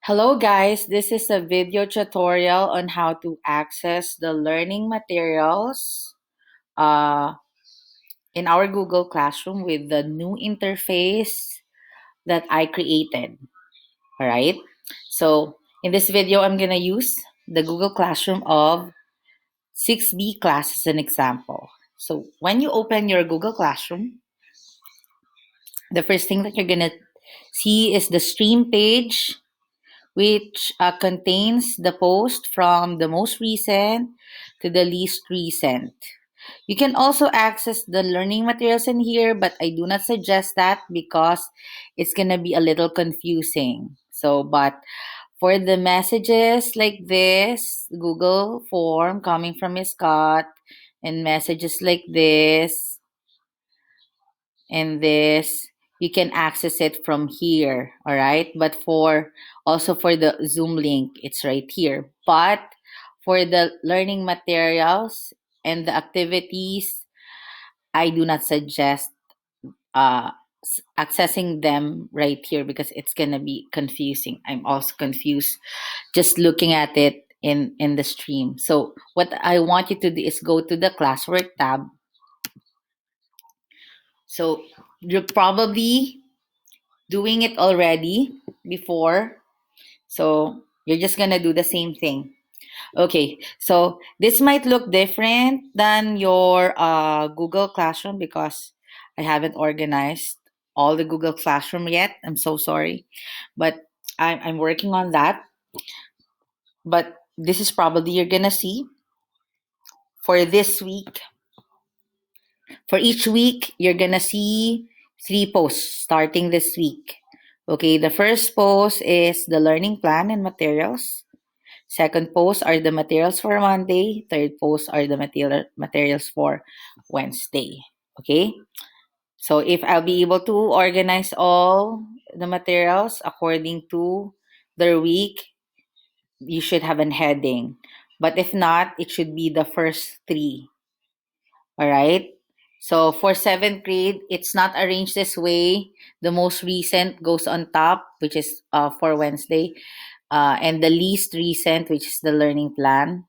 Hello guys, this is a video tutorial on how to access the learning materials uh, in our Google Classroom with the new interface that I created. All right. So in this video, I'm going to use the Google Classroom of 6B class as an example. So when you open your Google Classroom, the first thing that you're going to see is the stream page which contains the post from the most recent to the least recent. You can also access the learning materials in here, but I do not suggest that because it's going to be a little confusing. But for the messages like this, Google form coming from Miss Scott, and messages like this, and this, you can access it from here. All right, but for also for the Zoom link, it's right here. But for the learning materials and the activities, I do not suggest uh accessing them right here because it's gonna be confusing. I'm also confused just looking at it in the stream. So what I want you to do is go to the classwork tab. So you're probably doing it already before. So you're just gonna do the same thing. Okay, so this might look different than your Google Classroom because I haven't organized all the Google Classroom yet. I'm so sorry, but I'm working on that. But this is probably you're gonna see for this week. For each week, you're gonna see three posts starting this week. Okay, the first post is the learning plan and materials. Second post are the materials for Monday. Third post are the materials for Wednesday. Okay, so if I'll be able to organize all the materials according to their week, you should have a heading. But if not, it should be the first three. All right. So for seventh grade, it's not arranged this way. The most recent goes on top, which is for Wednesday, and the least recent, which is the learning plan,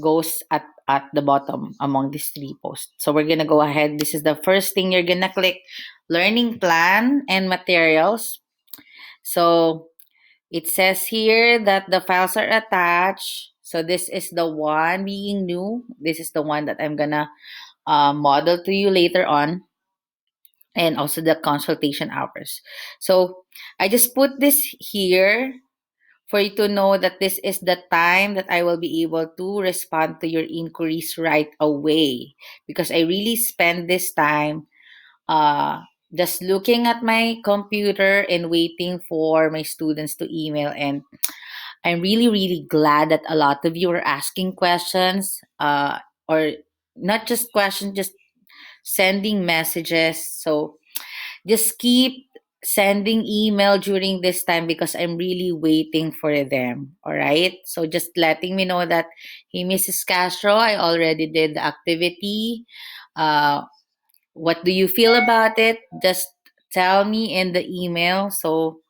goes at the bottom among these three posts. So we're gonna go ahead. This is the first thing you're gonna click: learning plan and materials. So it says here that the files are attached. So this is the one being new. This is the one that I'm gonna model to you later on, and also the consultation hours. So I just put this here for you to know that this is the time that I will be able to respond to your inquiries right away, because I really spend this time uh, just looking at my computer and waiting for my students to email. And I'm really, really glad that a lot of you are asking questions, or not just questions, just sending messages. So just keep sending email during this time because I'm really waiting for them. All right. So just letting me know that, hey, Mrs. Castro, I already did the activity. Uh, what do you feel about it? Just tell me in the email so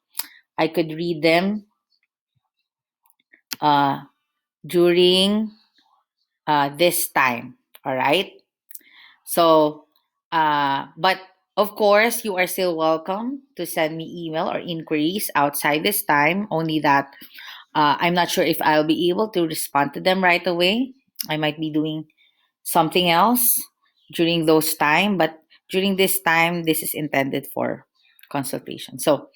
I could read them uh, during this time. All right. So, but of course, you are still welcome to send me email or inquiries outside this time. Only that I'm not sure if I'll be able to respond to them right away. I might be doing something else during those time, but during this time, this is intended for consultation. So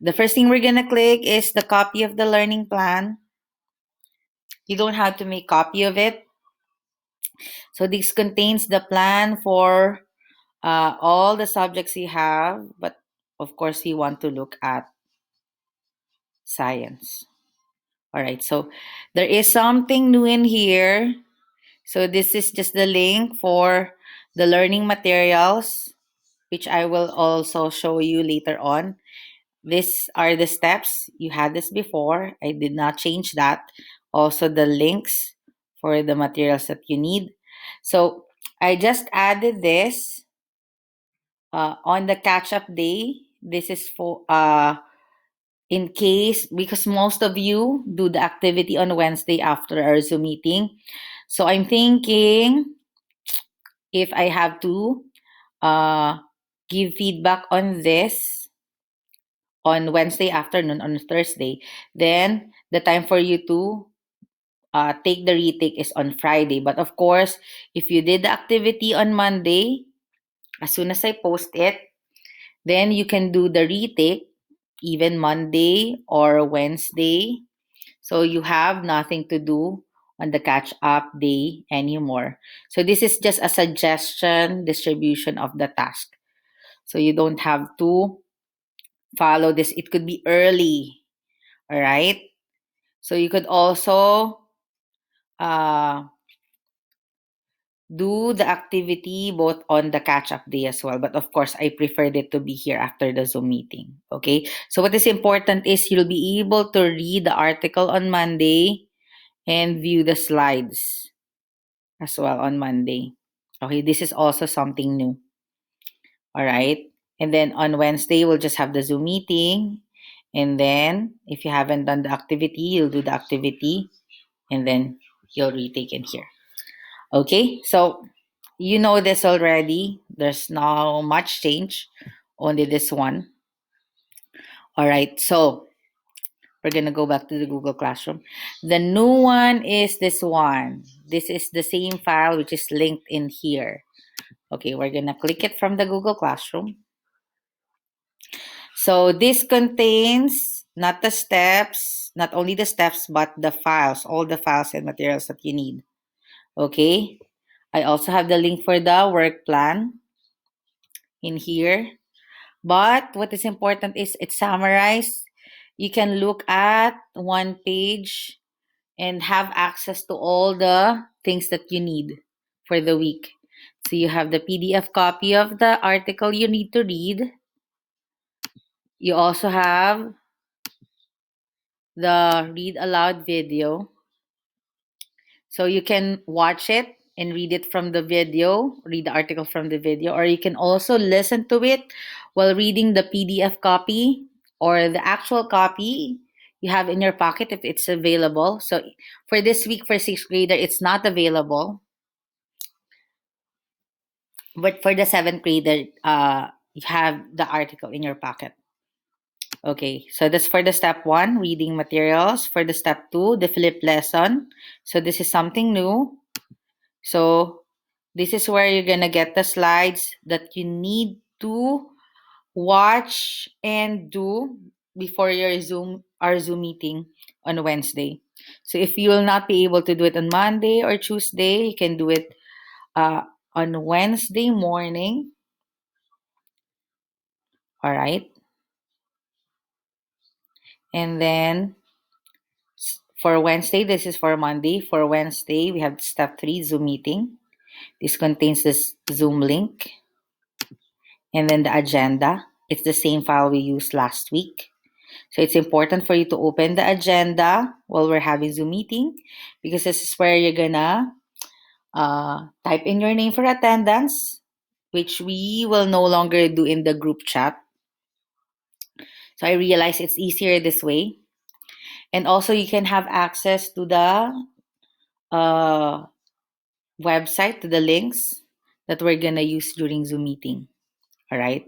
the first thing we're gonna click is the copy of the learning plan. You don't have to make copy of it. So this contains the plan for all the subjects you have, but of course, you want to look at science. All right, so there is something new in here. So this is just the link for the learning materials, which I will also show you later on. These are the steps. You had this before. I did not change that. Also, the links for the materials that you need. So I just added this on the catch up day. This is for in case, because most of you do the activity on Wednesday after our Zoom meeting. So I'm thinking if I have to uh, give feedback on this on Wednesday afternoon, on Thursday, then the time for you to take the retake is on Friday. But of course, if you did the activity on Monday, as soon as I post it, then you can do the retake even Monday or Wednesday. So you have nothing to do on the catch up day anymore. So this is just a suggestion distribution of the task. So you don't have to follow this. It could be early. All right. So you could also uh, do the activity both on the catch up day as well. But of course, I preferred it to be here after the Zoom meeting. Okay. So what is important is you'll be able to read the article on Monday and view the slides as well on Monday. Okay. This is also something new. All right. And then on Wednesday, we'll just have the Zoom meeting. And then if you haven't done the activity, you'll do the activity and then you'll retake in here. Okay. So you know this already. There's not much change, only this one. All right, so we're gonna go back to the Google Classroom. The new one is this one. This is the same file which is linked in here. Okay, we're gonna click it from the Google Classroom. So this contains not the steps, not only the steps, but the files, all the files and materials that you need. Okay, I also have the link for the work plan in here. But what is important is it's summarized. You can look at one page and have access to all the things that you need for the week. So you have the PDF copy of the article you need to read. You also have the read aloud video. So you can watch it and read it from the video, read the article from the video, or you can also listen to it while reading the PDF copy or the actual copy you have in your pocket if it's available. So for this week for sixth grader, it's not available. But for the seventh grader, you have the article in your pocket. Okay, so that's for the step one, reading materials. For the step two, the flip lesson. So this is something new. So this is where you're gonna get the slides that you need to watch and do before your Zoom meeting on Wednesday. So if you will not be able to do it on Monday or Tuesday, you can do it uh, on Wednesday morning. All right, and then for Wednesday, this is for Monday. For Wednesday, we have step three Zoom meeting. This contains this Zoom link. And then the agenda. It's the same file we used last week. So it's important for you to open the agenda while we're having Zoom meeting because this is where you're gonna type in your name for attendance, which we will no longer do in the group chat. So I realize it's easier this way. And also you can have access to the uh, website, to the links that we're gonna use during Zoom meeting. All right.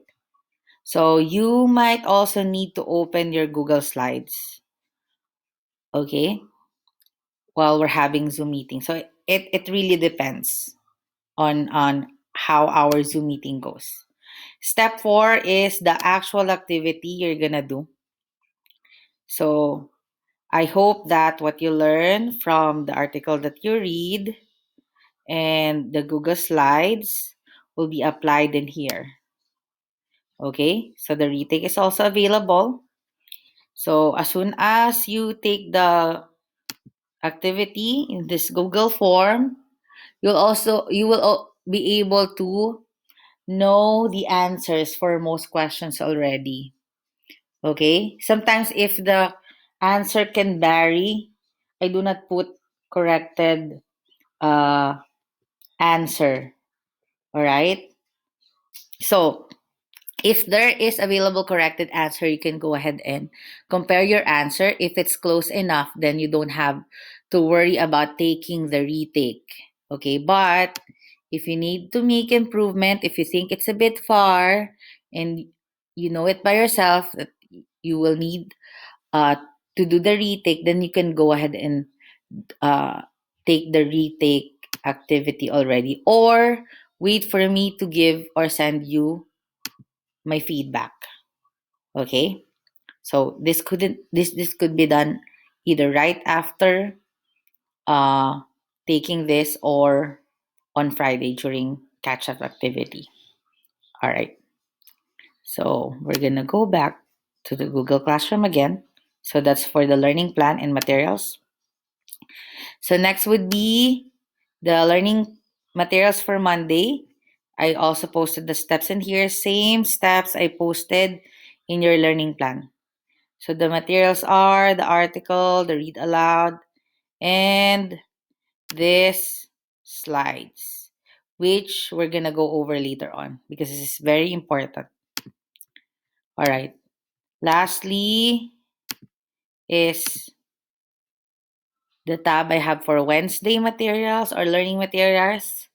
So you might also need to open your Google Slides, okay, while we're having Zoom meeting. So it really depends on how our Zoom meeting goes. Step four is the actual activity you're gonna do. So I hope that what you learn from the article that you read and the Google Slides will be applied in here. Okay, so the retake is also available. So as soon as you take the activity in this Google form, you will be able to know the answers for most questions already. Okay? Sometimes if the answer can vary, I do not put corrected uh, answer. All right? So If there is available corrected answer, you can go ahead and compare your answer. If it's close enough, then you don't have to worry about taking the retake. Okay, but if you need to make improvement, if you think it's a bit far and you know it by yourself that you will need uh, to do the retake, then you can go ahead and uh, take the retake activity already, or wait for me to give or send you my feedback. Okay, so this could be done either right after uh, taking this or on Friday during catch up activity. All right, so we're gonna go back to the Google Classroom again. So that's for the learning plan and materials. So next would be the learning materials for Monday. I also posted the steps in here, same steps I posted in your learning plan. So the materials are the article, the read aloud, and this slides, which we're gonna go over later on because this is very important. All right. Lastly is the tab I have for Wednesday materials or learning materials.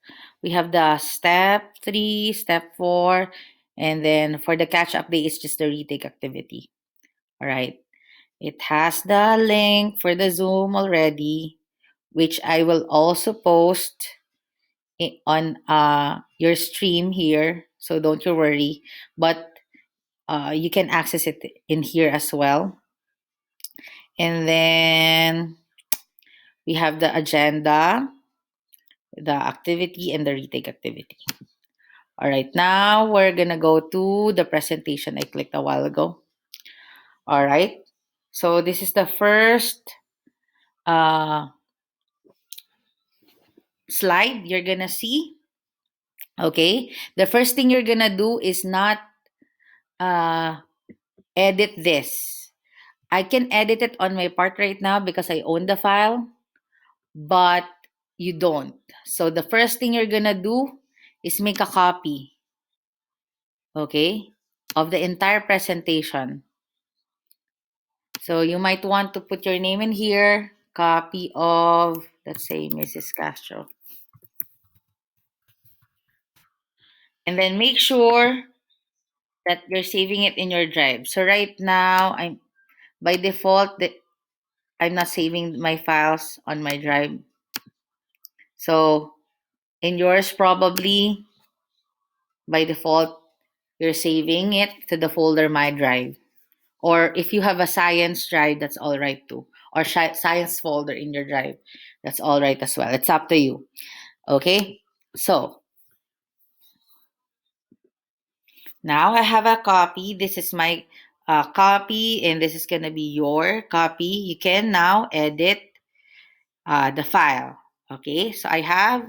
We have the step 3, step 4, and then for the catch up day, it's just the retake activity. All right. It has the link for the Zoom already, which I will also post on your stream here. So don't you worry. But you can access it in here as well. And then we have the agenda, the activity, and the retake activity. All right, now we're going to go to the presentation I clicked a while ago. All right, so this is the first uh, slide you're going to see. Okay, the first thing you're going to do is not uh, edit this. I can edit it on my part right now because I own the file, but you don't. So the first thing you're going to do is make a copy, okay, of the entire presentation. So you might want to put your name in here, copy of, let's say, Mrs. Castro. And then make sure that you're saving it in your drive. So right now, I'm by default, I'm not saving my files on my drive. So in yours, probably by default, you're saving it to the folder My Drive. Or if you have a science drive, that's all right too. Or science folder in your drive, that's all right as well. It's up to you. Okay? So now I have a copy. This is my copy, and this is going to be your copy. You can now edit the file. Okay? So I have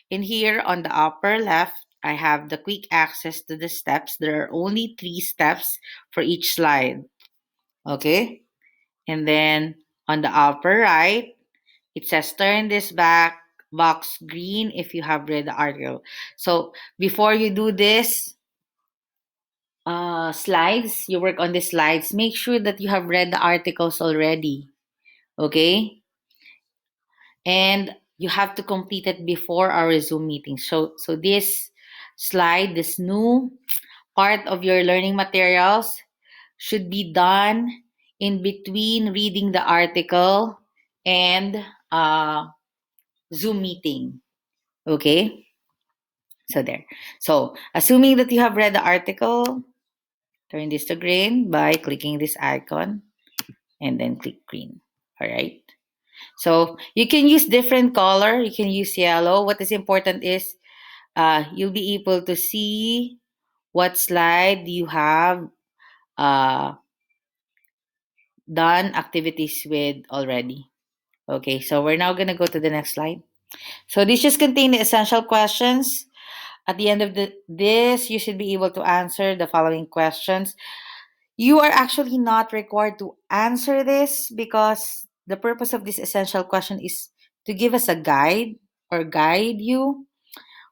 in here on the upper left, I have the quick access to the steps. There are only 3 steps for each slide. Okay? And then on the upper right, it says turn this back box green if you have read the article. So before you do this slides, you work on the slides, make sure that you have read the articles already. Okay? And you have to complete it before our Zoom meeting. So this slide, this new part of your learning materials should be done in between reading the article and Zoom meeting. Okay? So there. So assuming that you have read the article, turn this to green by clicking this icon and then click green. All right? So you can use different color. You can use yellow. What is important is you'll be able to see what slide you have uh, done activities with already. Okay, so we're now going to go to the next slide. So this just contains the essential questions. At the end of this, you should be able to answer the following questions. You are actually not required to answer this because the purpose of this essential question is to give us a guide or guide you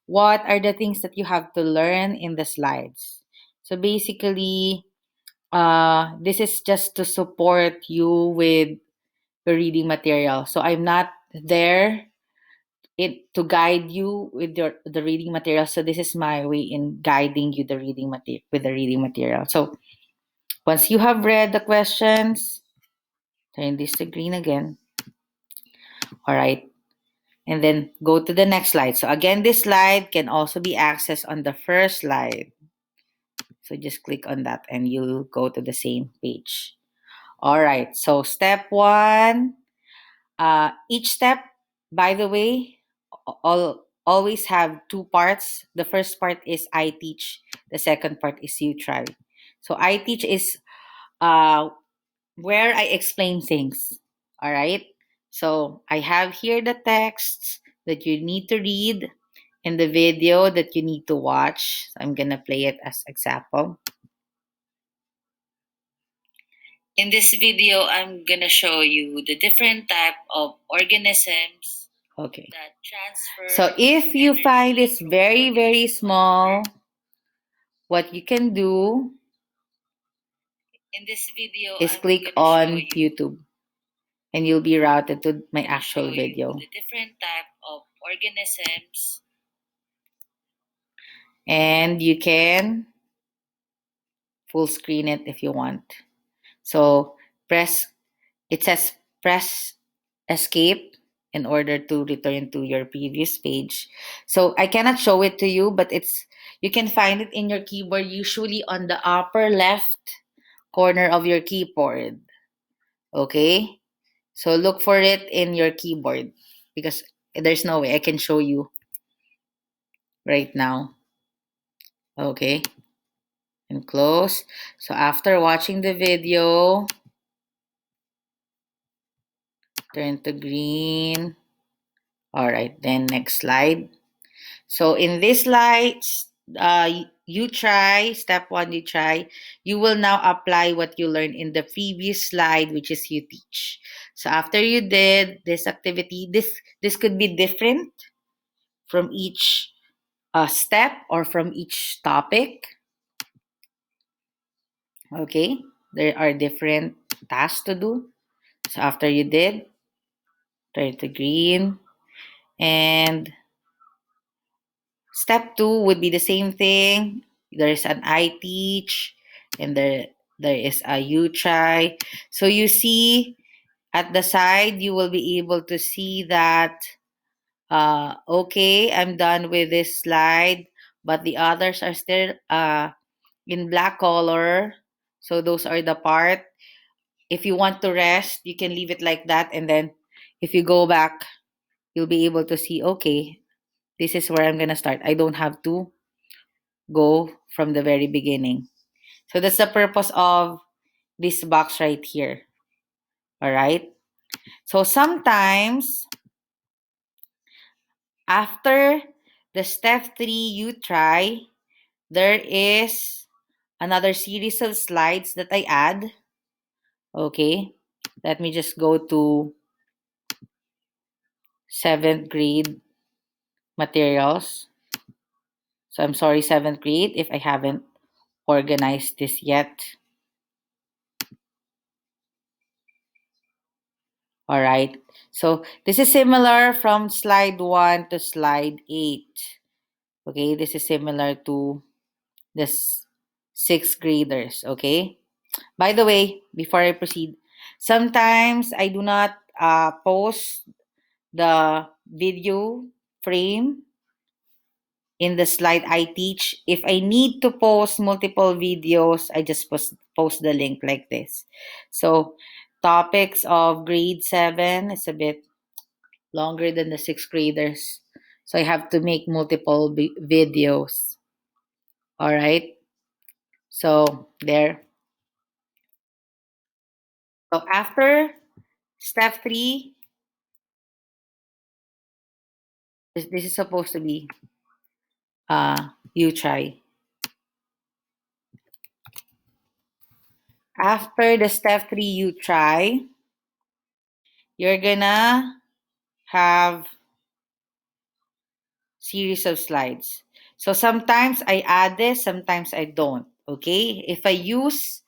what are the things that you have to learn in the slides. So basically, this is just to support you with the reading material. So I'm not there to guide you with the reading material. So this is my way in guiding you the reading material with the reading material. So once you have read the questions, turn this to green again. All right. And then go to the next slide. So again, this slide can also be accessed on the first slide. So just click on that and you'll go to the same page. All right. So step one, each step, by the way, always have two parts. The first part is I teach. The second part is you try. So I teach is uh, where I explain things. All right. So I have here the texts that you need to read and the video that you need to watch. So I'm gonna play it as example. In this video, I'm gonna show you the different type of organisms. Okay. That transfer. So if you find it's very, very small, what you can do in this video is click on YouTube and you'll be routed to my actual video. The different type of organisms. And you can full screen it if you want. So it says press escape in order to return to your previous page. So I cannot show it to you, but you can find it in your keyboard, usually on the upper left corner of your keyboard. Okay? So look for it in your keyboard because there's no way I can show you right now. Okay? And close. So after watching the video, turn to green. All right, then next slide. So in this slide, you try, step one, you try. You will now apply what you learned in the previous slide, which is you teach. So after you did this activity, this could be different from each step or from each topic. Okay, there are different tasks to do. So after you did, turn to green. And step two would be the same thing. There's an I teach and there is a you try. So you see at the side, you will be able to see that, okay, I'm done with this slide, but the others are still in black color. So those are the part. If you want to rest, you can leave it like that. And then if you go back, you'll be able to see, okay, this is where I'm going to start. I don't have to go from the very beginning. So that's the purpose of this box right here. All right. So sometimes after the step three you try, there is another series of slides that I add. Okay. Let me just go to 7th grade materials. So I'm sorry, 7th grade, if I haven't organized this yet. All right. So this is similar from slide 1 to slide 8. Okay, this is similar to the 6th graders. Okay. By the way, before I proceed, sometimes I do not post the video frame in the slide I teach. If I need to post multiple videos, I just post the link like this. So topics of grade 7 is a bit longer than the 6th graders. So I have to make multiple videos. All right. So there. So after step 3, this is supposed to be you try. After the step 3 you try, you're gonna have series of slides. So sometimes I add this, sometimes I don't. Okay? If I use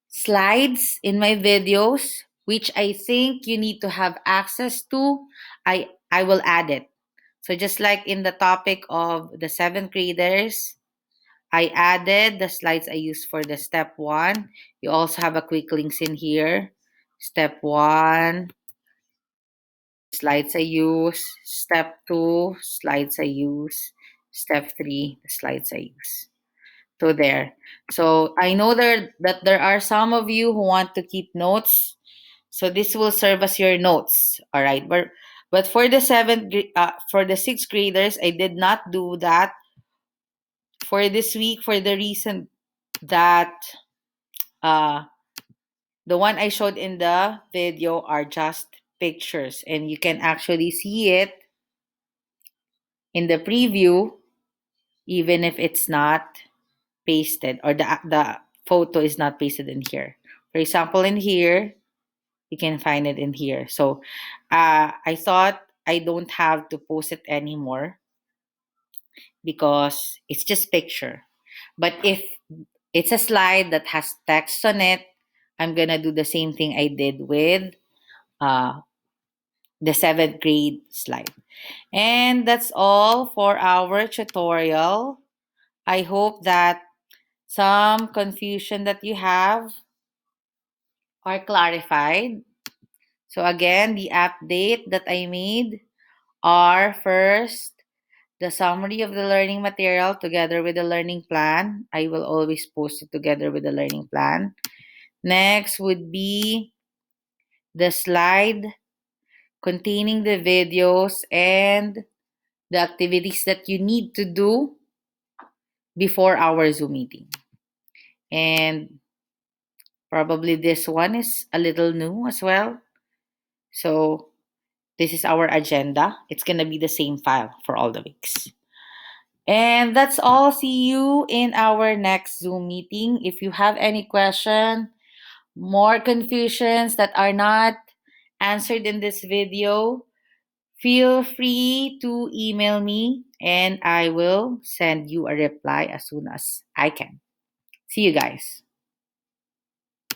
slides in my videos, which I think you need to have access to, I will add it. So just like in the topic of the seventh graders, I added the slides I used for the step one. You also have a quick links in here. Step one, slides I use. Step two, slides I use. Step three, the slides I use. So there. So I know that there are some of you who want to keep notes. So this will serve as your notes. All right. But for the for the sixth graders, I did not do that for this week for the reason that uh the one I showed in the video are just pictures, and you can actually see it in the preview even if it's not pasted, or the photo is not pasted in here. For example, in here, you can find it in here. So I thought I don't have to post it anymore because it's just picture. But if it's a slide that has text on it, I'm gonna do the same thing I did with uh, the seventh grade slide. And that's all for our tutorial. I hope that some confusion that you have are clarified. So again, the update that I made are first the summary of the learning material together with the learning plan. I will always post it together with the learning plan. Next would be the slide containing the videos and the activities that you need to do before our Zoom meeting. And probably this one is a little new as well. So this is our agenda. It's going to be the same file for all the weeks. And that's all. See you in our next Zoom meeting. If you have any question, more confusions that are not answered in this video, feel free to email me and I will send you a reply as soon as I can. See you guys.